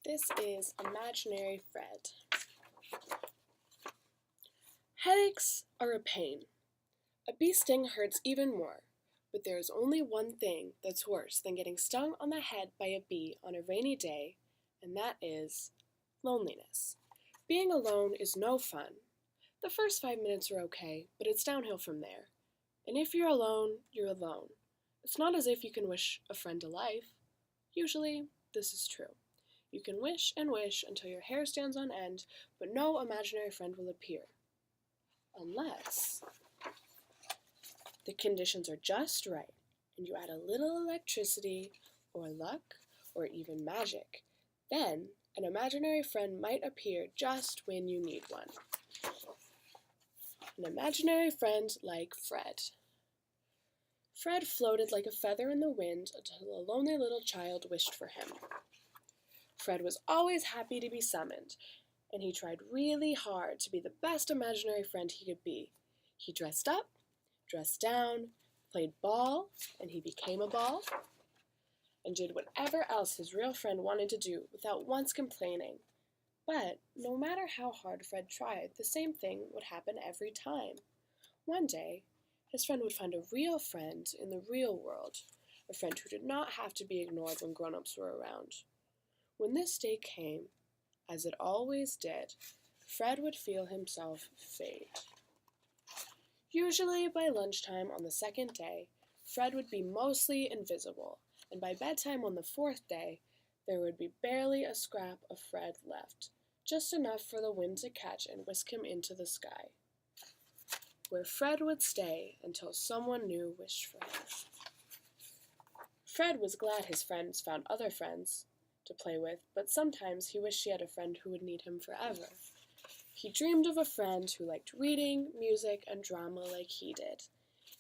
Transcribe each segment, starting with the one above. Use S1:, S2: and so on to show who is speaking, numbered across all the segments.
S1: This is Imaginary Fred. Headaches are a pain. A bee sting hurts even more, but there is only one thing that's worse than getting stung on the head by a bee on a rainy day, and that is loneliness. Being alone is no fun. The first 5 minutes are okay, but it's downhill from there. And if you're alone, you're alone. It's not as if you can wish a friend a life. Usually, this is true. You can wish and wish until your hair stands on end, but no imaginary friend will appear. Unless the conditions are just right, and you add a little electricity, or luck, or even magic. Then, an imaginary friend might appear just when you need one. An imaginary friend like Fred. Fred floated like a feather in the wind until a lonely little child wished for him. Fred was always happy to be summoned, and he tried really hard to be the best imaginary friend he could be. He dressed up, dressed down, played ball, and he became a ball, and did whatever else his real friend wanted to do without once complaining. But no matter how hard Fred tried, the same thing would happen every time. One day, his friend would find a real friend in the real world, a friend who did not have to be ignored when grown-ups were around. When this day came, as it always did, Fred would feel himself fade. Usually by lunchtime on the second day, Fred would be mostly invisible, and by bedtime on the fourth day, there would be barely a scrap of Fred left, just enough for the wind to catch and whisk him into the sky, where Fred would stay until someone new wished for him. Fred was glad his friends found other friends to play with, but sometimes he wished he had a friend who would need him forever. He dreamed of a friend who liked reading, music, and drama like he did.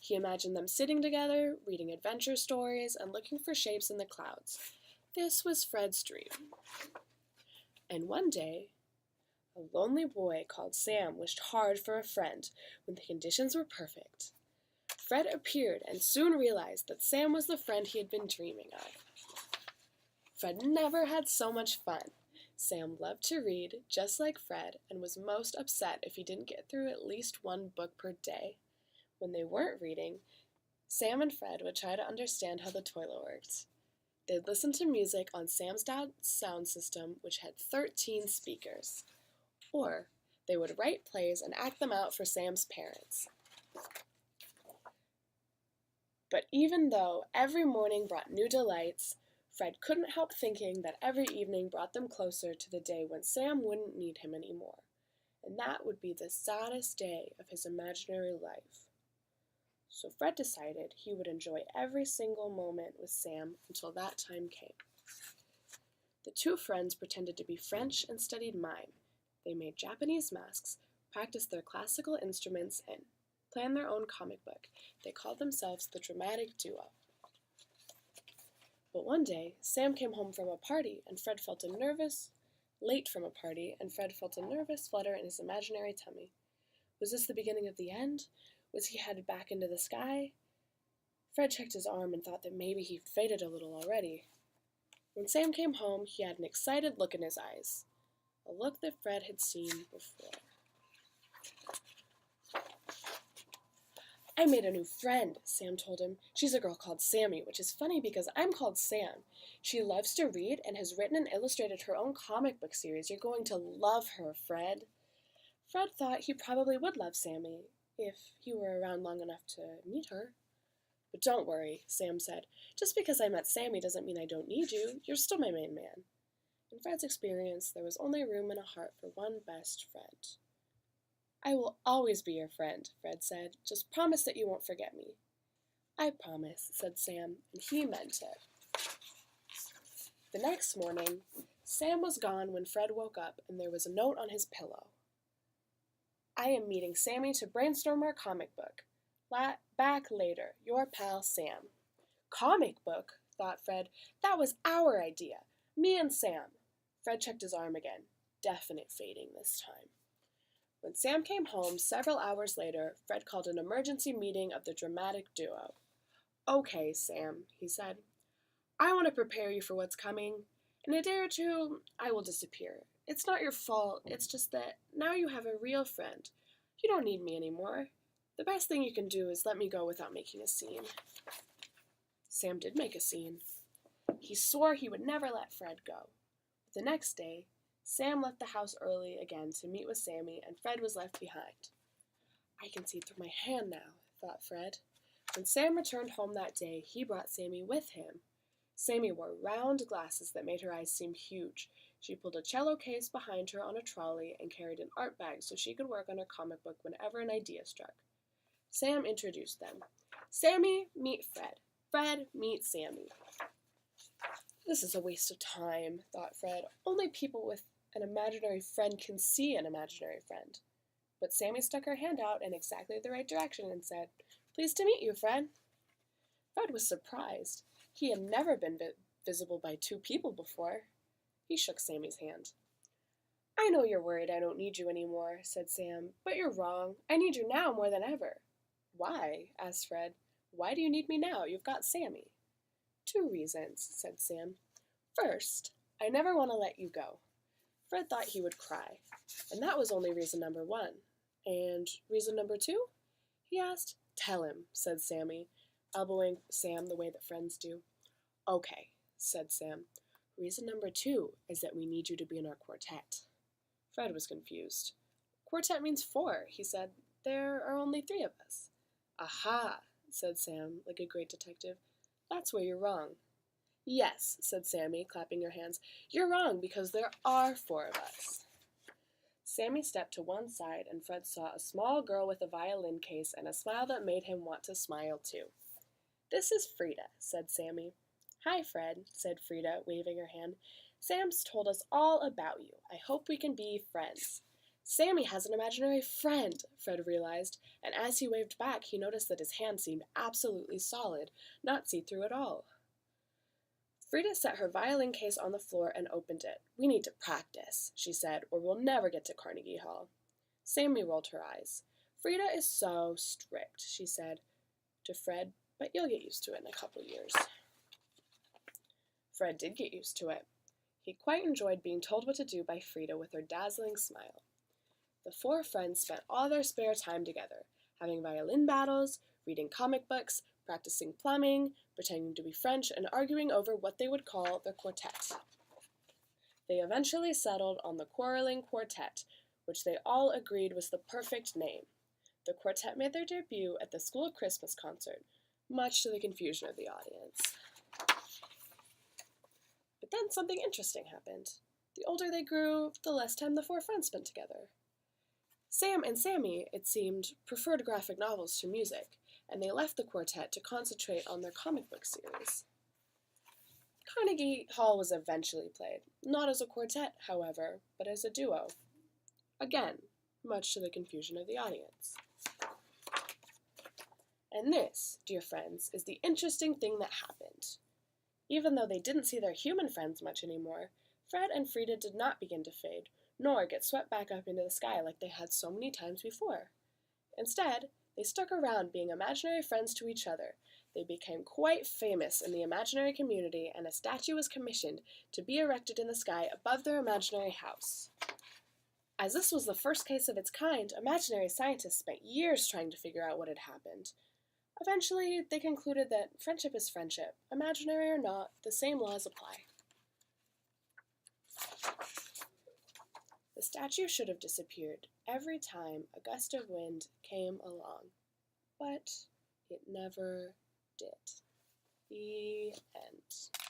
S1: He imagined them sitting together, reading adventure stories, and looking for shapes in the clouds. This was Fred's dream. And one day, a lonely boy called Sam wished hard for a friend when the conditions were perfect. Fred appeared and soon realized that Sam was the friend he had been dreaming of. Fred never had so much fun. Sam loved to read, just like Fred, and was most upset if he didn't get through at least one book per day. When they weren't reading, Sam and Fred would try to understand how the toilet worked. They'd listen to music on Sam's dad's sound system, which had 13 speakers. Or they would write plays and act them out for Sam's parents. But even though every morning brought new delights, Fred couldn't help thinking that every evening brought them closer to the day when Sam wouldn't need him anymore, and that would be the saddest day of his imaginary life. So Fred decided he would enjoy every single moment with Sam until that time came. The two friends pretended to be French and studied mime. They made Japanese masks, practiced their classical instruments, and planned their own comic book. They called themselves the Dramatic Duo. But one day, Sam came home from a party, and Fred felt late from a party, and Fred felt a nervous flutter in his imaginary tummy. Was this the beginning of the end? Was he headed back into the sky? Fred checked his arm and thought that maybe he'd faded a little already. When Sam came home, he had an excited look in his eyes, a look that Fred had seen before. I made a new friend, Sam told him. She's a girl called Sammy, which is funny because I'm called Sam. She loves to read and has written and illustrated her own comic book series. You're going to love her, Fred. Fred thought he probably would love Sammy if he were around long enough to meet her. But don't worry, Sam said. Just because I met Sammy doesn't mean I don't need you. You're still my main man. In Fred's experience, there was only room in a heart for one best friend. I will always be your friend, Fred said. Just promise that you won't forget me. I promise, said Sam, and he meant it. The next morning, Sam was gone when Fred woke up, and there was a note on his pillow. I am meeting Sammy to brainstorm our comic book. Back later, your pal Sam. Comic book, thought Fred. That was our idea. Me and Sam. Fred checked his arm again. Definite fading this time. When Sam came home several hours later, Fred called an emergency meeting of the Dramatic Duo. Okay, Sam, he said. I want to prepare you for what's coming, In a day or two, I will disappear. It's not your fault, it's just that now you have a real friend. You don't need me anymore. The best thing you can do is let me go without making a scene. Sam did make a scene. He swore he would never let Fred go. The next day, Sam left the house early again to meet with Sammy, and Fred was left behind. I can see through my hand now, thought Fred. When Sam returned home that day, he brought Sammy with him. Sammy wore round glasses that made her eyes seem huge. She pulled a cello case behind her on a trolley and carried an art bag so she could work on her comic book whenever an idea struck. Sam introduced them. Sammy, meet Fred. Fred, meet Sammy. This is a waste of time, thought Fred. Only people with an imaginary friend can see an imaginary friend. But Sammy stuck her hand out in exactly the right direction and said, Pleased to meet you, Fred. Fred was surprised. He had never been visible by two people before. He shook Sammy's hand. I know you're worried I don't need you anymore, said Sam, but you're wrong. I need you now more than ever. Why? Asked Fred. Why do you need me now? You've got Sammy. 2 reasons, said Sam. First, I never want to let you go. Fred thought he would cry, and that was only reason number 1. And reason number 2? He asked. Tell him, said Sammy, elbowing Sam the way that friends do. Okay, said Sam. Reason number 2 is that we need you to be in our quartet. Fred was confused. Quartet means 4, he said. There are only 3 of us. Aha, said Sam, like a great detective. That's where you're wrong. Yes, said Sammy, clapping her hands. You're wrong because there are 4 of us. Sammy stepped to one side, and Fred saw a small girl with a violin case and a smile that made him want to smile too. This is Frida, said Sammy. Hi, Fred, said Frida, waving her hand. Sam's told us all about you. I hope we can be friends. Sammy has an imaginary friend, Fred realized, and as he waved back, he noticed that his hand seemed absolutely solid, not see-through at all. Frida set her violin case on the floor and opened it. We need to practice, she said, or we'll never get to Carnegie Hall. Sammy rolled her eyes. Frida is so strict, she said to Fred, but you'll get used to it in a couple years. Fred did get used to it. He quite enjoyed being told what to do by Frida with her dazzling smile. The 4 friends spent all their spare time together, having violin battles, reading comic books, practicing plumbing, pretending to be French, and arguing over what they would call their quartet. They eventually settled on the Quarreling Quartet, which they all agreed was the perfect name. The quartet made their debut at the school Christmas concert, much to the confusion of the audience. But then something interesting happened. The older they grew, the less time the 4 friends spent together. Sam and Sammy, it seemed, preferred graphic novels to music, and they left the quartet to concentrate on their comic book series. Carnegie Hall was eventually played, not as a quartet, however, but as a duo. Again, much to the confusion of the audience. And this, dear friends, is the interesting thing that happened. Even though they didn't see their human friends much anymore, Fred and Frida did not begin to fade, nor get swept back up into the sky like they had so many times before. Instead, they stuck around being imaginary friends to each other. They became quite famous in the imaginary community, and a statue was commissioned to be erected in the sky above their imaginary house. As this was the first case of its kind, imaginary scientists spent years trying to figure out what had happened. Eventually, they concluded that friendship is friendship. Imaginary or not, the same laws apply. The statue should have disappeared every time a gust of wind came along, but it never did. The end.